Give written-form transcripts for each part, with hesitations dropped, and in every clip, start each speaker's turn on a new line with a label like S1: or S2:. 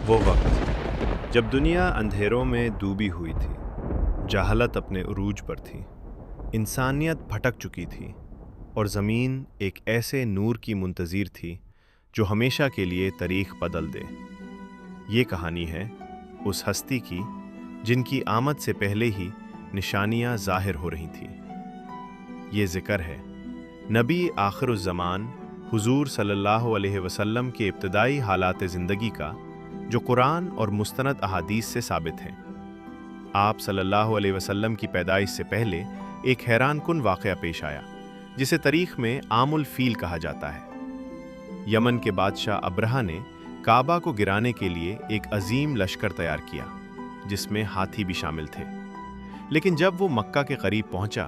S1: वो वक्त जब दुनिया अंधेरों में डूबी हुई थी, जहालत अपने उरूज पर थी, इंसानियत भटक चुकी थी और ज़मीन एक ऐसे नूर की मुंतज़िर थी जो हमेशा के लिए तारीख़ बदल दे। ये कहानी है उस हस्ती की जिनकी आमद से पहले ही निशानियाँ ज़ाहिर हो रही थीं। ये ज़िक्र है नबी आखिरुज़्ज़मान हुज़ूर सल्लल्लाहु अलैहि वसल्लम के इब्तदाई हालात ज़िंदगी का, जो कुरान और मुस्तनद अहादीस से साबित हैं। आप सल्लल्लाहु अलैहि वसल्लम की पैदाइश से पहले एक हैरानकुन वाक़या पेश आया, जिसे तारीख़ में आमुल फ़ील कहा जाता है। यमन के बादशाह अब्रहा ने काबा को गिराने के लिए एक अजीम लश्कर तैयार किया, जिसमें हाथी भी शामिल थे। लेकिन जब वो मक्का के करीब पहुंचा,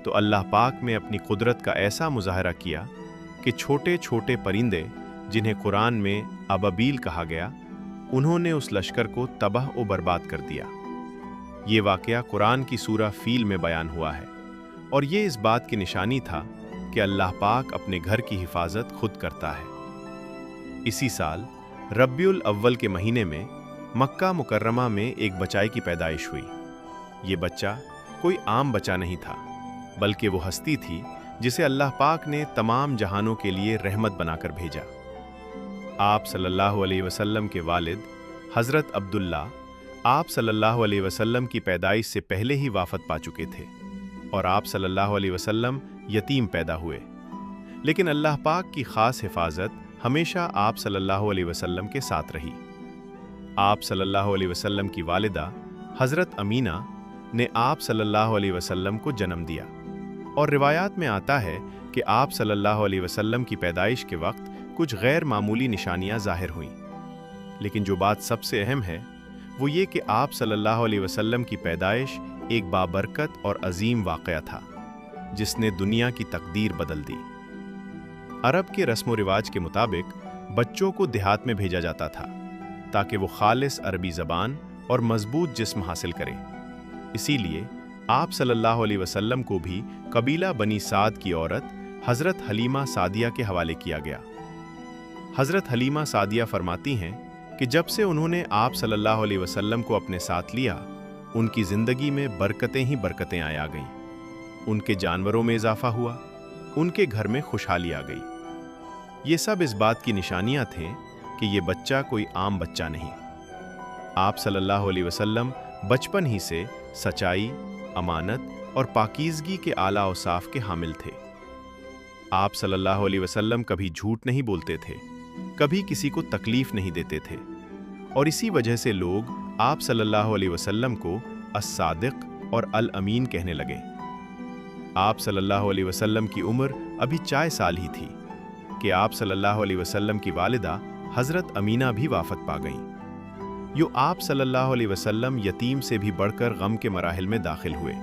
S1: तो अल्लाह पाक ने अपनी कुदरत का ऐसा मुज़ाहरा किया कि छोटे छोटे परिंदे, जिन्हें कुरान में अबाबील कहा गया, उन्होंने उस लश्कर को तबाह और बर्बाद कर दिया। ये वाक़या कुरान की सूरा फ़ील में बयान हुआ है, और ये इस बात की निशानी था कि अल्लाह पाक अपने घर की हिफाजत खुद करता है। इसी साल रब्बियुल अव्वल के महीने में मक्का मुकर्रमा में एक बच्चे की पैदाइश हुई। ये बच्चा कोई आम बच्चा नहीं था, बल्कि वो हस्ती थी जिसे अल्लाह पाक ने तमाम जहानों के लिए रहमत बनाकर भेजा। आप सल्लल्लाहु अलैहि वसल्लम के वालिद हज़रत अब्दुल्ला आप सल्लल्लाहु अलैहि वसल्लम की पैदाइश से पहले ही वाफ़त पा चुके थे, और आप सल्लल्लाहु अलैहि वसल्लम यतीम पैदा हुए। लेकिन अल्लाह पाक की ख़ास हिफाजत हमेशा आप सल्लल्लाहु अलैहि वसल्लम के साथ रही। आप सल्लल्लाहु अलैहि वसल्लम की वालिदा हज़रत अमीना ने आप सल्लल्लाहु अलैहि वसल्लम को जन्म दिया, और रिवायात में आता है कि आप सल्लल्लाहु अलैहि वसल्लम की पैदाइश के वक्त कुछ गैर मामूली निशानियां ज़ाहिर हुईं। लेकिन जो बात सबसे अहम है वो ये कि आप सल्लल्लाहु अलैहि वसल्लम की पैदाइश एक बाबरकत और अजीम वाक़या था, जिसने दुनिया की तकदीर बदल दी। अरब के रस्म व रिवाज के मुताबिक बच्चों को देहात में भेजा जाता था, ताकि वो खालिस अरबी ज़बान और मजबूत जिस्म हासिल करें। इसीलिए आप सल्लल्लाहु अलैहि वसल्लम को भी कबीला बनी साद की औरत हज़रत हलीमा सादिया के हवाले किया गया। हज़रत हलीमा सादिया फरमाती हैं कि जब से उन्होंने आप सल्लल्लाहु अलैहि वसल्लम को अपने साथ लिया, उनकी ज़िंदगी में बरकतें ही बरकतें आ गईं। उनके जानवरों में इजाफा हुआ, उनके घर में खुशहाली आ गई। ये सब इस बात की निशानियां थीं कि ये बच्चा कोई आम बच्चा नहीं। आप सल्लल्लाहु अलैहि वसल्लम बचपन ही से सच्चाई, अमानत और पाकीज़गी के आला औसाफ के हामिल थे। आप सल्लल्लाहु अलैहि वसल्लम कभी झूठ नहीं बोलते थे, कभी किसी को तकलीफ नहीं देते थे, और इसी वजह से लोग आप सल्लल्लाहु अलैहि वसल्लम को अस-सादिक और अल-अमीन कहने लगे। आप सल्लल्लाहु अलैहि वसल्लम की उम्र अभी 4 साल ही थी कि आप सल्लल्लाहु अलैहि वसल्लम की वालिदा हज़रत अमीना भी वाफ़त पा गईं। यो आप सल्लल्लाहु अलैहि वसल्लम यतीम से भी बढ़कर गम के मराहिल में दाखिल हुए।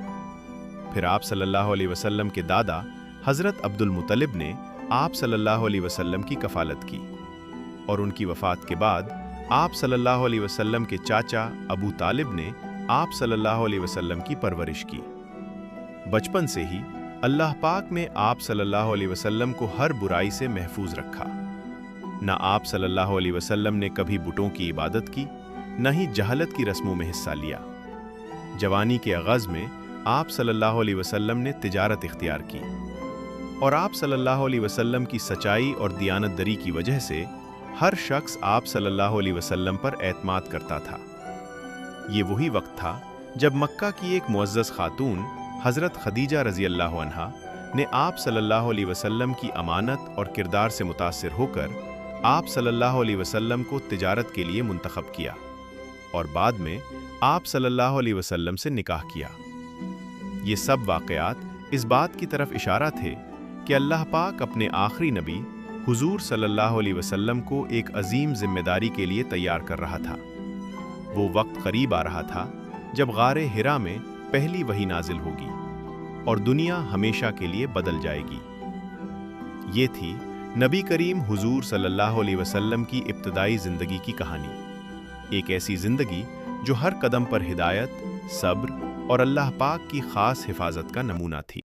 S1: फिर आप सल्लल्लाहु अलैहि वसल्लम के दादा हज़रत अब्दुल मुत्तलिब ने आप सल्लल्लाहु अलैहि वसल्लम की कफ़ालत की, और उनकी वफ़ात के बाद आप सल्लल्लाहु अलैहि वसल्लम के चाचा अबू तालिब ने आप सल्लल्लाहु अलैहि वसल्लम की परवरिश की। बचपन से ही अल्लाह पाक ने आप सल्लल्लाहु अलैहि वसल्लम को हर बुराई से महफूज रखा। न आप सल्लल्लाहु अलैहि वसल्लम ने कभी बुतों की इबादत की, न ही जहलत की रस्मों में हिस्सा लिया। जवानी के आगाज़ में आप सल्लल्लाहु अलैहि वसल्लम ने तिजारत इख्तियार की, और आप सल्लल्लाहु अलैहि वसल्लम की सच्चाई और दियानतदरी की वजह से हर शख्स आप सल्लल्लाहु अलैहि वसल्लम पर एतमाद करता था। ये वही वक्त था जब मक्का की एक मुअज़्ज़ज़ खातून हज़रत खदीजा रज़ी अल्लाह अन्हा ने आप सल्लल्लाहु अलैहि वसल्लम की अमानत और किरदार से मुतासिर होकर आप सल्लल्लाहु अलैहि वसल्लम को तिजारत के लिए मुंतखब किया, और बाद में आप सल्लल्लाहु अलैहि वसल्लम से निकाह किया। ये सब वाक़यात इस बात की तरफ इशारा थे कि अल्लाह पाक अपने आखिरी नबी हुज़ूर सल्लल्लाहु अलैहि वसल्लम को एक अजीम जिम्मेदारी के लिए तैयार कर रहा था। वो वक्त करीब आ रहा था जब गारे हिरा में पहली वही नाजिल होगी और दुनिया हमेशा के लिए बदल जाएगी। ये थी नबी करीम हुज़ूर सल्लल्लाहु अलैहि वसल्लम की इब्तदाई ज़िंदगी की कहानी। एक ऐसी ज़िंदगी जो हर कदम पर हिदायत, सब्र और अल्लाह पाक की ख़ास हिफाजत का नमूना थी।